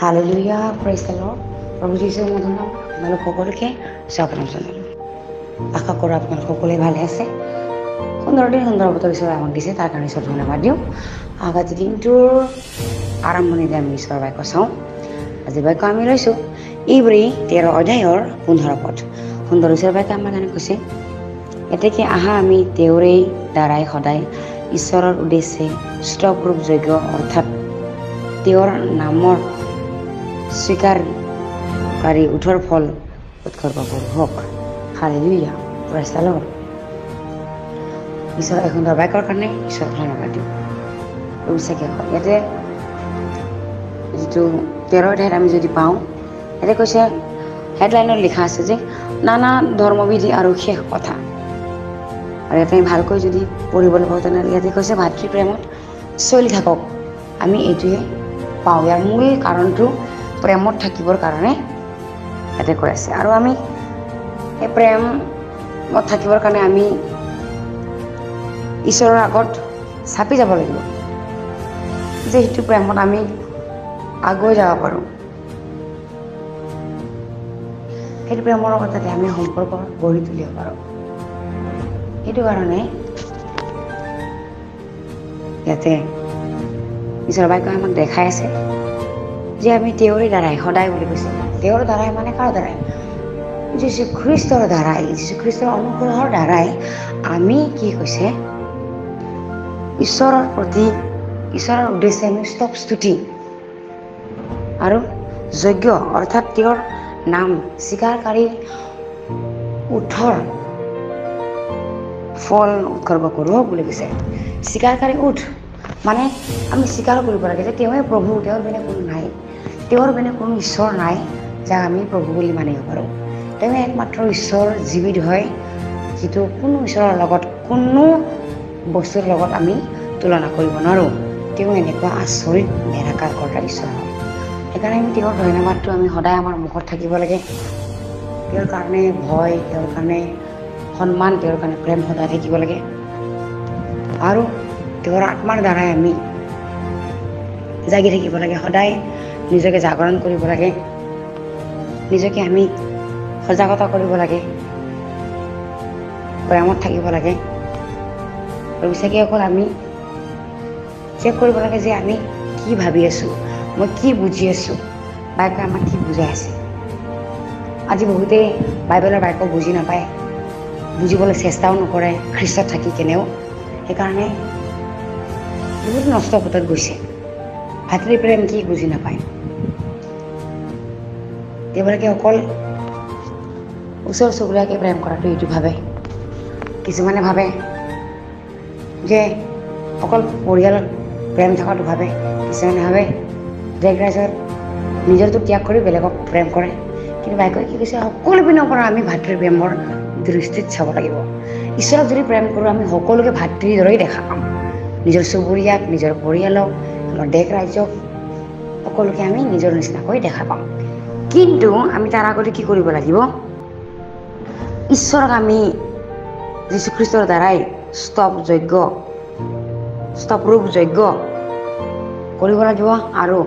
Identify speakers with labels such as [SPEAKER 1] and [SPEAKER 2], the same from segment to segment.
[SPEAKER 1] Hallelujah, praise the lord. প্ৰভু যীশুৰ মধুৰ নাম আপোনালোক সকলোকে স্বাগতম জনালোঁ। আশা কৰোঁ আপোনালোক সকলোৱে ভালে আছে। সুন্দৰ দিন সুন্দৰ বতৰ ঈশ্বৰে আমাক দিছে, তাৰ কাৰণে ঈশ্বৰ ধন্যবাদ দিওঁ। আজি দিনটোৰ আৰম্ভণিতে আমি ঈশ্বৰৰ বাক্য চাওঁ। আজি বাক্য আমি লৈছোঁ ইব্ৰী 13 অধ্যায়ৰ 15 পদ। সুন্দৰ ঈশ্বৰৰ বাক্য আমাৰ কাৰণে কৈছে, এতেকে আহা আমি তেওঁৰেই দ্বাৰাই সদায় ঈশ্বৰৰ উদ্দেশ্যে স্তৱৰূপ যজ্ঞ অৰ্থাৎ তেওঁৰ নামৰ স্বীকাৰকাৰী উঠৰ ফল উৎসৰ্গ কৰোঁ হওক। Hallelujah, praise the lord. ঈশ্বৰৰ সুন্দৰ বাক্যৰ কাৰণে ঈশ্বৰক ধন্যবাদ দিওঁ। বিশ্বাসী হয় ইয়াতে যিটো 13 অধ্যায়ত আমি যদি পাওঁ, ইয়াতে কৈছে হেডলাইনত লিখা আছে যে নানা ধৰ্মবিধি আৰু শেষ কথা। আৰু ইয়াতে আমি ভালকৈ যদি পঢ়িবলৈ পাওঁ তেনেহ'লে ইয়াতে কৈছে ভাতৃপ্ৰেমত চলি থাকক। আমি এইটোৱে পাওঁ। ইয়াৰ মূল কাৰণটো প্ৰেমত থাকিবৰ কাৰণে ইয়াতে কৈ আছে। আৰু আমি এই প্ৰেমত থাকিবৰ কাৰণে আমি ঈশ্বৰৰ আগত চাপি যাব লাগিব, যে সেইটো প্ৰেমত আমি আগুৱাই যাব পাৰোঁ। সেইটো প্ৰেমৰ লগত যাতে আমি সম্পৰ্ক গঢ়ি তুলিব পাৰোঁ। সেইটো কাৰণে ইয়াতে ঈশ্বৰৰ বাক্য আমাক দেখাই আছে যে আমি তেওঁৰে দ্বাৰাই সদায় বুলি কৈছে। তেওঁৰ দ্বাৰাই মানে কাৰ দ্বাৰাই? যীশুখ্ৰীষ্টৰ দ্বাৰাই, যীশুখ্ৰীষ্টৰ অনুগ্ৰহৰ দ্বাৰাই আমি কি কৈছে ঈশ্বৰৰ প্ৰতি ঈশ্বৰৰ উদ্দেশ্যে আমি স্তৱ স্তুতি আৰু যজ্ঞ অৰ্থাৎ তেওঁৰ নাম স্বীকাৰকাৰী উঠৰ ফল উৎসৰ্গ কৰোঁ বুলি কৈছে। স্বীকাৰকাৰী উঠ মানে আমি স্বীকাৰ কৰিব লাগে যে তেওঁৱে প্ৰভু, তেওঁৰ বেলেগ কোনো নাই, তেওঁৰ বেলেগ কোনো ঈশ্বৰ নাই যাক আমি প্ৰভু বুলি মানিব পাৰোঁ। তেওঁৱে একমাত্ৰ ঈশ্বৰ, জীৱিত হয়, যিটো কোনো ঈশ্বৰৰ লগত কোনো বস্তুৰ লগত আমি তুলনা কৰিব নোৱাৰোঁ। তেওঁ এনেকুৱা আচৰিত নিৰাকাৰ কৰা ঈশ্বৰ হয়। সেইকাৰণে আমি তেওঁৰ ধন্যবাদটো আমি সদায় আমাৰ মুখত থাকিব লাগে। তেওঁৰ কাৰণে ভয়, তেওঁৰ কাৰণে সন্মান, তেওঁৰ কাৰণে প্ৰেম সদায় থাকিব লাগে। আৰু তেওঁৰ আত্মাৰ দ্বাৰাই আমি জাগি থাকিব লাগে। সদায় নিজকে জাগৰণ কৰিব লাগে, নিজকে আমি সজাগতা কৰিব লাগে, প্ৰেমত থাকিব লাগে। আৰু বিশ্বাসীসকল আমি চেক কৰিব লাগে যে আমি কি ভাবি আছোঁ, মই কি বুজি আছোঁ, বাক্য আমাক কি বুজাই আছে। আজি বহুতেই বাইবেলৰ বাক্য বুজি নাপায়, বুজিবলৈ চেষ্টাও নকৰে খ্ৰীষ্টত থাকি কেনেও। সেইকাৰণে বহুত নষ্ট পথত গৈছে। ভাতৃপ্ৰেম কি বুজি নাপায়। তেওঁবিলাকে অকল ওচৰ চুবুৰীয়াকে প্ৰেম কৰাটো এইটো ভাবে। কিছুমানে ভাবে যে অকল পৰিয়ালত প্ৰেম থকাটো ভাবে। কিছুমানে ভাবে দেশ ৰাজ্যত নিজৰটো ত্যাগ কৰি বেলেগক প্ৰেম কৰে। কিন্তু বাক্যই কি কৈছে, সকলো পিনৰ পৰা আমি ভাতৃপ্ৰেমৰ দৃষ্টিত চাব লাগিব। ঈশ্বৰক যদি প্ৰেম কৰোঁ আমি সকলোকে ভাতৃৰ দৰেই দেখা পাম। নিজৰ চুবুৰীয়াক, নিজৰ পৰিয়ালক, আমাৰ দেশ ৰাজ্যক সকলোকে আমি নিজৰ নিচিনাকৈ দেখা পাম। কিন্তু আমি তাৰ আগতে কি কৰিব লাগিব? ঈশ্বৰক আমি যীশুখ্ৰীষ্টৰ দ্বাৰাই স্তৱৰূপ যজ্ঞ কৰিব লাগিব আৰু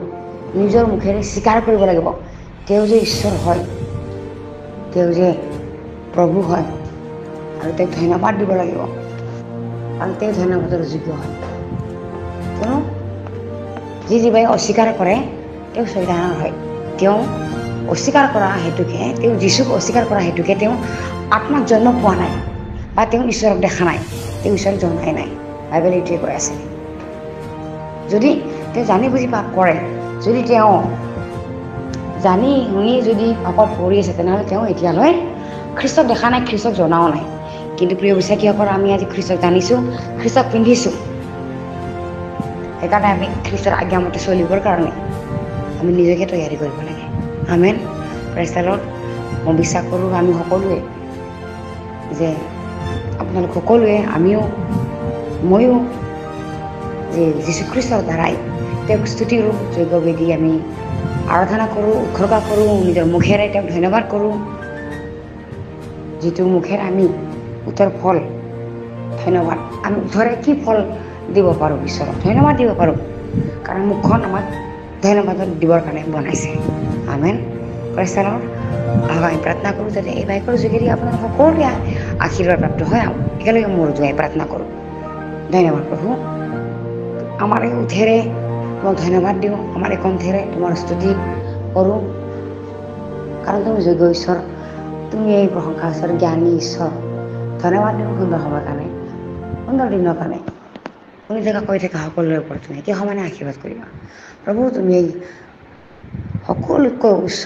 [SPEAKER 1] নিজৰ মুখেৰে স্বীকাৰ কৰিব লাগিব তেওঁ যে ঈশ্বৰ হয়, তেওঁ যে প্ৰভু হয়, আৰু তেওঁক ধন্যবাদ দিব লাগিব। আৰু তেওঁ ধন্যবাদৰ যোগ্য হয়। কিয়নো যিবাই অস্বীকাৰ কৰে তেওঁ শয়তানৰ হয়। তেওঁ অস্বীকাৰ কৰা হেতুকে, তেওঁ যীশুক অস্বীকাৰ কৰা হেতুকে তেওঁ আত্মাক জন্ম পোৱা নাই, বা তেওঁ ঈশ্বৰক দেখা নাই, তেওঁ ঈশ্বৰক জনাই নাই। বাইবেলে এইটোৱে কৈ আছে। যদি তেওঁ জানি বুজি পাপ কৰে, যদি তেওঁ জানি শুনি যদি পাপত পৰি আছে, তেনেহ'লে তেওঁ এতিয়ালৈ খ্ৰীষ্টক দেখা নাই, খ্ৰীষ্টক জনাও নাই। কিন্তু প্ৰিয় বিশ্বাসীসকল, আমি আজি খ্ৰীষ্টক জানিছোঁ, খ্ৰীষ্টক পিন্ধিছোঁ। সেইকাৰণে আমি খ্ৰীষ্টৰ আজ্ঞামতে চলিবৰ কাৰণে আমি নিজকে তৈয়াৰী কৰিব লাগে। আমেন, প্ৰেজ দ্য লৰ্ড। মই বিশ্বাস কৰোঁ আমি সকলোৱে যে আপোনালোক সকলোৱে, ময়ো যে যীশুখ্ৰীষ্টৰ দ্বাৰাই তেওঁক স্তুতিৰূপ যজ্ঞবেদী আমি আৰাধনা কৰোঁ, উৎসৰ্গ কৰোঁ, নিজৰ মুখেৰে তেওঁক ধন্যবাদ কৰোঁ। যিটো মুখেৰে আমি উঠৰ ফল ধন্যবাদ, আমি উঠৰে কি ফল দিব পাৰোঁ? ঈশ্বৰক ধন্যবাদ দিব পাৰোঁ। কাৰণ মুখখন আমাক ধন্যবাদ দিবৰ কাৰণে বনাইছে। আমেন। Praise the Lord. আমি প্ৰাৰ্থনা কৰোঁ যাতে এই বাইকৰ যোগেদি আপোনাৰ সকলোৱে আশীৰ্বাদ প্ৰাপ্ত হয়। একেলগে মোৰ যোৱাই প্ৰাৰ্থনা কৰোঁ। ধন্যবাদ প্ৰভু, আমাৰ এই ওঠেৰে তোমাক ধন্যবাদ দিওঁ, আমাৰ এই কণ্ঠেৰে তোমাৰ স্তুতি কৰোঁ, কাৰণ তুমি যোগ্য ঈশ্বৰ, তুমি এই প্ৰশংসা ঈশ্বৰ, জ্ঞানী ঈশ্বৰ। ধন্যবাদ দিওঁ সুন্দৰ সময়ৰ কাৰণে, সুন্দৰ দিনৰ কাৰণে। শুনি থকা কৈ থকা সকলোৰে ওপৰত তুমি একে সমানে আশীৰ্বাদ কৰিবা প্ৰভু। তুমি এই সকলোতকৈ উচ্চ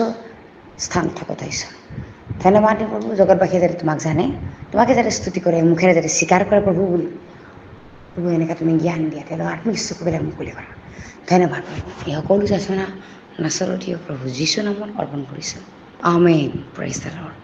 [SPEAKER 1] স্থান থাকোঁতে ঈশ্বৰ ধন্যবাদ দিওঁ প্ৰভু। জগতবাসীয়ে যাতে তোমাক জানে, তোমাকে যাতে স্তুতি কৰে, মুখেৰে যাতে স্বীকাৰ কৰে প্ৰভু বুলি। প্ৰভু এনেকৈ তুমি জ্ঞান দিয়া, তেওঁলোকৰ আত্মিক চকুবিলাক মুকলি কৰা। ধন্যবাদ প্ৰভু। এই সকলো যাচনা নাচৰতীয় প্ৰভু যীশু নামত অৰ্পণ কৰিছোঁ। আমেন। Praise the lord.